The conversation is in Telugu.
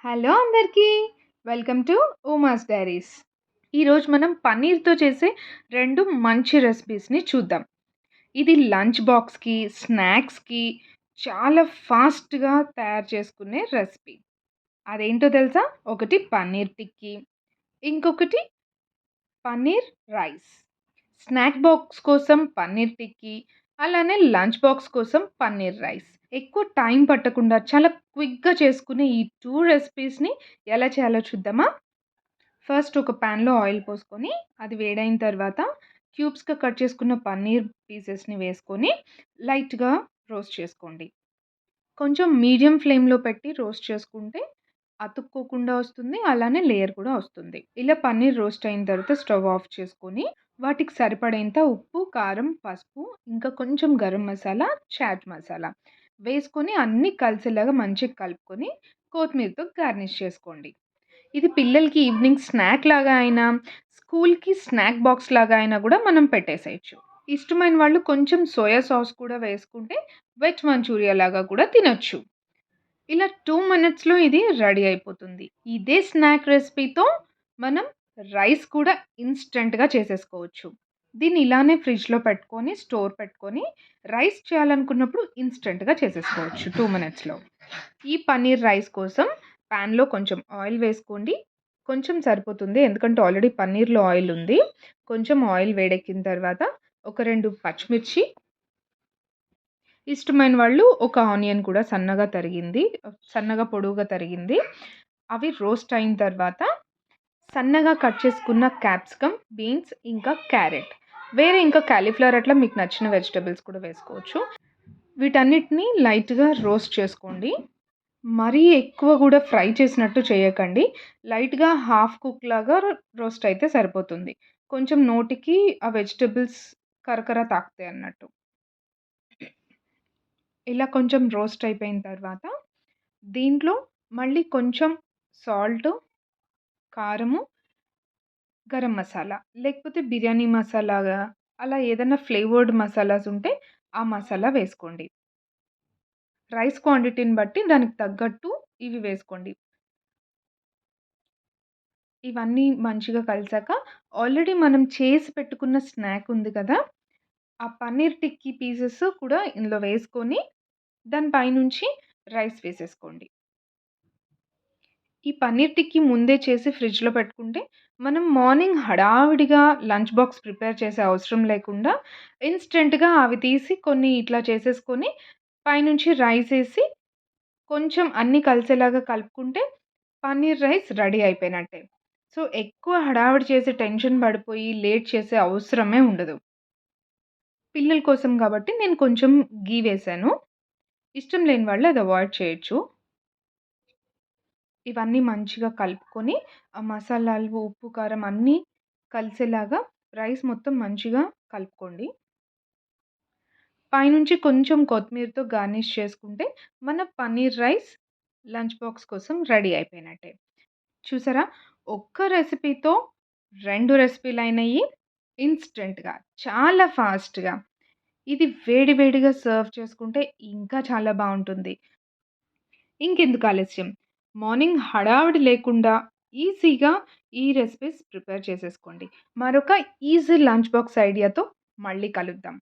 హలో అందరికీ! Welcome to Uma's diaries. ఈరోజు మనం పన్నీర్‌తో చేసే 2 మంచి రెసిపీస్‌ని చూద్దాం. ఇది లంచ్ బాక్స్‌కి, స్నాక్స్‌కి చాలా ఫాస్ట్‌గా తయారు చేసుకునే రెసిపీ. అదేంటో తెలుసా? ఒకటి పన్నీర్ టిక్కీ, ఇంకొకటి పన్నీర్ రైస్. స్నాక్ బాక్స్ కోసం పన్నీర్ టిక్కీ, అలానే లంచ్ బాక్స్ కోసం పన్నీర్ రైస్. ఎక్కువ టైం పట్టకుండా చాలా క్విక్‌గా చేసుకునే ఈ 2 రెసిపీస్‌ని ఎలా చేయాలో చూద్దామా? ఫస్ట్ ఒక పాన్‌లో ఆయిల్ పోసుకొని, అది వేడైన తర్వాత క్యూబ్స్‌గా కట్ చేసుకున్న పన్నీర్ పీసెస్‌ని వేసుకొని లైట్‌గా రోస్ట్ చేసుకోండి. కొంచెం మీడియం ఫ్లేమ్‌లో పెట్టి రోస్ట్ చేసుకుంటే అతుక్కోకుండా వస్తుంది. అలానే లేయర్ కూడా వస్తుంది. ఇలా పన్నీర్ రోస్ట్ అయిన తర్వాత స్టవ్ ఆఫ్ చేసుకొని, వాటికి సరిపడేంత ఉప్పు, కారం, పసుపు, ఇంకా కొంచెం గరం మసాలా, చాట్ మసాలా వేసుకొని అన్నీ కలిసేలాగా మంచిగా కలుపుకొని కొత్తిమీరతో గార్నిష్ చేసుకోండి. ఇది పిల్లలకి ఈవినింగ్ స్నాక్ లాగా అయినా, స్కూల్‌కి స్నాక్ బాక్స్ లాగా అయినా గూడా మనం పెట్టేసేయొచ్చు. ఇష్టమైన వాళ్ళు కొంచెం సోయా సాస్ కూడా వేసుకుంటే వెజ్ మంచూరియా లాగా కూడా తినొచ్చు. ఇలా 2 మినిట్స్‌లో ఇది రెడీ అయిపోతుంది. ఇదే స్నాక్ రెసిపీతో మనం రైస్ కూడా ఇన్‌స్టంట్‌గా చేసేసుకోవచ్చు. దీన్ని ఇలానే ఫ్రిడ్జ్‌లో పెట్టుకొని, స్టోర్ పెట్టుకొని, రైస్ చేయాలనుకున్నప్పుడు ఇన్‌స్టంట్‌గా చేసేసుకోవచ్చు 2 మినిట్స్‌లో. ఈ పన్నీర్ రైస్ కోసం పాన్‌లో కొంచెం ఆయిల్ వేసుకోండి. కొంచెం సరిపోతుంది. ఎందుకంటే ఆల్రెడీ పన్నీర్‌లో ఆయిల్ ఉంది. కొంచెం ఆయిల్ వేడెక్కిన తర్వాత ఒక 2 పచ్చిమిర్చి, ఇష్టమైన వాళ్ళు ఒక ఆనియన్ కూడా సన్నగా తరిగింది, సన్నగా పొడవుగా తరిగింది. అవి రోస్ట్ అయిన తర్వాత సన్నగా కట్ చేసుకున్న క్యాప్సికమ్, బీన్స్ ఇంకా క్యారెట్, వేరే ఇంకా కాలీఫ్లవర్ అట్లా మీకు నచ్చిన వెజిటబుల్స్ కూడా వేసుకోవచ్చు. వీటన్నిటిని లైట్‌గా రోస్ట్ చేసుకోండి. మరీ ఎక్కువ గూడా ఫ్రై చేసినట్టు చేయకండి. లైట్‌గా హాఫ్ కుక్ లాగా రోస్ట్ అయితే సరిపోతుంది. కొంచెం నోటికి ఆ వెజిటబుల్స్ కరకర తాకుతాయన్నట్టు. ఇలా కొంచెం రోస్ట్ అయిపోయిన తర్వాత దీంట్లో మళ్ళీ కొంచెం సాల్టు, కారము, గరం మసాలా లేకపోతే బిర్యానీ మసాలాగా అలా ఏదన్నా ఫ్లేవర్డ్ మసాలాస్ ఉంటే ఆ మసాలా వేసుకోండి. రైస్ క్వాంటిటీని బట్టి దానికి తగ్గట్టు ఇవి వేసుకోండి. ఇవన్నీ మంచిగా కలిసాక ఆల్రెడీ మనం చేసి పెట్టుకున్న స్నాక్ ఉంది కదా! ఆ పన్నీర్ టిక్కీ పీసెస్ కూడా ఇందులో వేసుకొని దాని పైనుంచి రైస్ వేసేసుకోండి. ఈ పన్నీర్ టిక్కీ ముందే చేసి ఫ్రిడ్జ్‌లో పెట్టుకుంటే మనం మార్నింగ్ హడావిడిగా లంచ్ బాక్స్ ప్రిపేర్ చేసే అవసరం లేకుండా ఇన్‌స్టంట్‌గా అవి తీసి కొన్ని ఇట్లా చేసేసుకొని పైనుంచి రైస్ ఏసి కొంచెం అన్నీ కలిసేలాగా కలుపుకుంటే పన్నీర్ రైస్ రెడీ అయిపోయినట్టే. సో, ఎక్కువ హడావిడి చేసి టెన్షన్ పడిపోయి లేట్ చేసే అవసరమే ఉండదు. పిల్లల కోసం కాబట్టి నేను కొంచెం ఘీ వేశాను. ఇష్టం లేని వాళ్ళు అది అవాయిడ్ చేయొచ్చు. ఇవన్నీ మంచిగా కలుపుకొని ఆ మసాలాలు, ఉప్పు, కారం అన్నీ కలిసేలాగా రైస్ మొత్తం మంచిగా కలుపుకోండి. పైనుంచి కొంచెం కొత్తిమీరతో గార్నిష్ చేసుకుంటే మన పన్నీర్ రైస్ లంచ్ బాక్స్ కోసం రెడీ అయిపోయినట్టే. చూసారా? ఒక్క రెసిపీతో 2 రెసిపీలయినయి ఇన్‌స్టంట్‌గా, చాలా ఫాస్ట్‌గా. ఇది వేడి వేడిగా సర్వ్ చేసుకుంటే ఇంకా చాలా బావుంటుంది. ఇంకెందుకు ఆలస్యం, మార్నింగ్ హడావిడి లేకుండా ఈజీగా ఈ రెసిపీస్ ప్రిపేర్ చేసేసుకోండి. మరొక ఈజీ లంచ్ బాక్స్ ఐడియాతో మళ్ళీ కలుద్దాం.